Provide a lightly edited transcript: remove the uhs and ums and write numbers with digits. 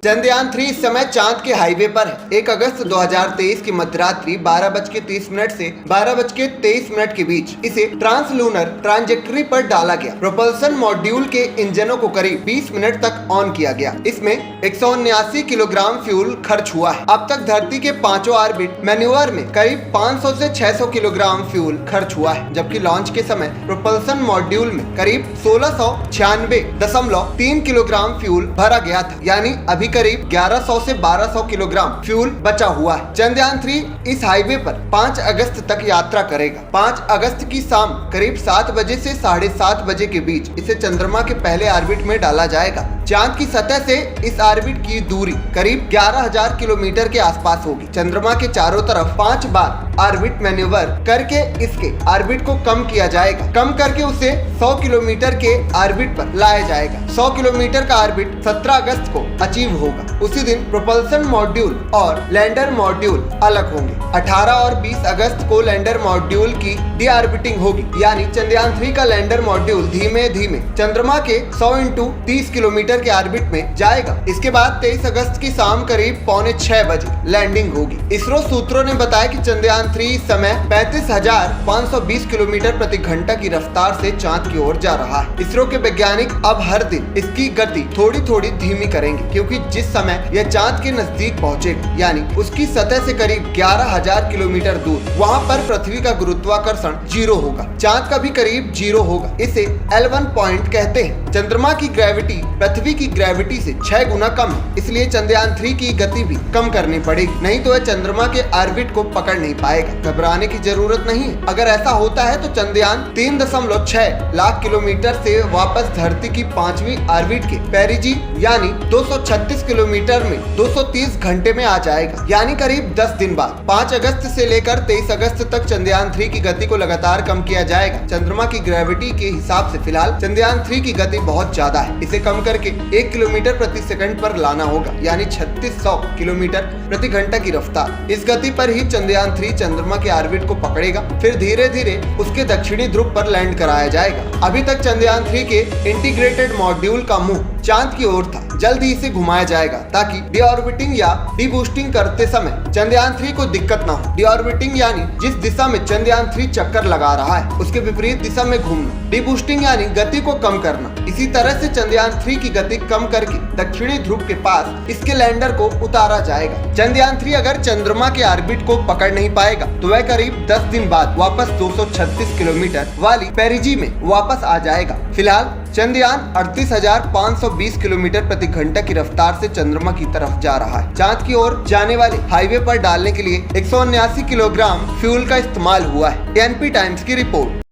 चंद्रयान-3 इस समय चांद के हाईवे पर है। 1 अगस्त 2023 की मध्यरात्रि 12:30 से 12:23 के बीच इसे ट्रांसलूनर ट्रांजेक्टरी पर डाला गया। प्रोपल्सन मॉड्यूल के इंजनों को करीब 20 मिनट तक ऑन किया गया। इसमें 179 किलोग्राम फ्यूल खर्च हुआ है। अब तक धरती के पांचों ऑर्बिट मैन्यूवर में करीब 500 से 600 किलोग्राम फ्यूल खर्च हुआ है, जबकि लॉन्च के समय प्रोपल्सन मॉड्यूल में करीब 1696.3 किलोग्राम फ्यूल भरा गया था, यानी अभी करीब 1100 से 1200 किलोग्राम फ्यूल बचा हुआ है। चंद्रयान-3 इस हाईवे पर 5 अगस्त तक यात्रा करेगा। 5 अगस्त की शाम करीब 7 बजे से 7:30 बजे के बीच इसे चंद्रमा के पहले ऑर्बिट में डाला जाएगा। चांद की सतह से इस ऑर्बिट की दूरी करीब 11,000 किलोमीटर के आसपास होगी। चंद्रमा के चारों तरफ 5 बार ऑर्बिट मैन्यूवर करके इसके ऑर्बिट को कम किया जाएगा। कम करके उसे 100 किलोमीटर के ऑर्बिट पर लाया जाएगा। 100 किलोमीटर का ऑर्बिट 17 अगस्त को अचीव होगा। उसी दिन प्रोपल्सन मॉड्यूल और लैंडर मॉड्यूल अलग होंगे। 18 और 20 अगस्त को लैंडर मॉड्यूल की डीऑर्बिटिंग होगी, यानी चंद्रयान-3 का लैंडर मॉड्यूल धीमे धीमे चंद्रमा के 100 × 30 किलोमीटर के ऑर्बिट में जाएगा। इसके बाद 23 अगस्त की शाम करीब 5:45 बजे लैंडिंग होगी। इसरो सूत्रों ने बताया कि चंद्रयान-3 इस समय 35,520 किलोमीटर प्रति घंटा की रफ्तार से चांद की ओर जा रहा है। इसरो के वैज्ञानिक अब हर दिन इसकी गति थोड़ी थोड़ी धीमी करेंगे, क्योंकि जिस समय यह चांद के नजदीक पहुंचेगा, यानी उसकी सतह से करीब 11,000 किलोमीटर दूर, वहां पर पृथ्वी का गुरुत्वाकर्षण 0 होगा। चांद का भी करीब 0 होगा। इसे L1 पॉइंट कहते हैं। चंद्रमा की ग्रेविटी पृथ्वी की ग्रेविटी से 6 गुना कम है, इसलिए चंद्रयान-3 की गति भी कम करनी पड़ेगी, नहीं तो यह चंद्रमा के ऑर्बिट को पकड़ नहीं पाएगा। घबराने की जरूरत नहीं है। अगर ऐसा होता है तो चंद्रयान 3.6 लाख किलोमीटर से वापस धरती की 5वीं ऑर्बिट के पेरिजी यानी 236 किलोमीटर में 230 घंटे में आ जाएगा, यानी करीब 10 दिन बाद। 5 अगस्त से लेकर 23 अगस्त तक चंद्रयान-3 की गति को लगातार कम किया जाएगा। चंद्रमा की ग्रेविटी के हिसाब से फिलहाल चंद्रयान-3 की गति बहुत ज्यादा है। इसे कम करके 1 किलोमीटर प्रति सेकंड पर लाना होगा, यानी 3600 किलोमीटर प्रति घंटा की रफ्तार। इस गति पर ही चंद्रयान-3 चंद्रमा के ऑर्बिट को पकड़ेगा, फिर धीरे धीरे उसके दक्षिणी ध्रुव पर लैंड कराया जाएगा। अभी तक चंद्रयान-3 के इंटीग्रेटेड मॉड्यूल का मुंह चांद की ओर था। जल्द ही इसे घुमाया जाएगा ताकि डीऑर्बिटिंग या डीबूस्टिंग करते समय चंद्रयान-3 को दिक्कत ना हो। डीऑर्बिटिंग यानी जिस दिशा में चंद्रयान-3 चक्कर लगा रहा है उसके विपरीत दिशा में घूमना। डीबूस्टिंग यानी गति को कम करना। इसी तरह से चंद्रयान-3 की गति कम करके दक्षिणी ध्रुव के पास इसके लैंडर को उतारा जाएगा। चंद्रयान-3 अगर चंद्रमा के ऑर्बिट को पकड़ नहीं पाएगा तो वह करीब 10 दिन बाद वापस 236 किलोमीटर वाली पेरिजी में वापस आ जाएगा। फिलहाल चंद्रयान 38,520 किलोमीटर प्रति घंटा की रफ्तार से चंद्रमा की तरफ जा रहा है। चांद की ओर जाने वाले हाईवे पर डालने के लिए 179 किलोग्राम फ्यूल का इस्तेमाल हुआ है। एनपी टाइम्स की रिपोर्ट।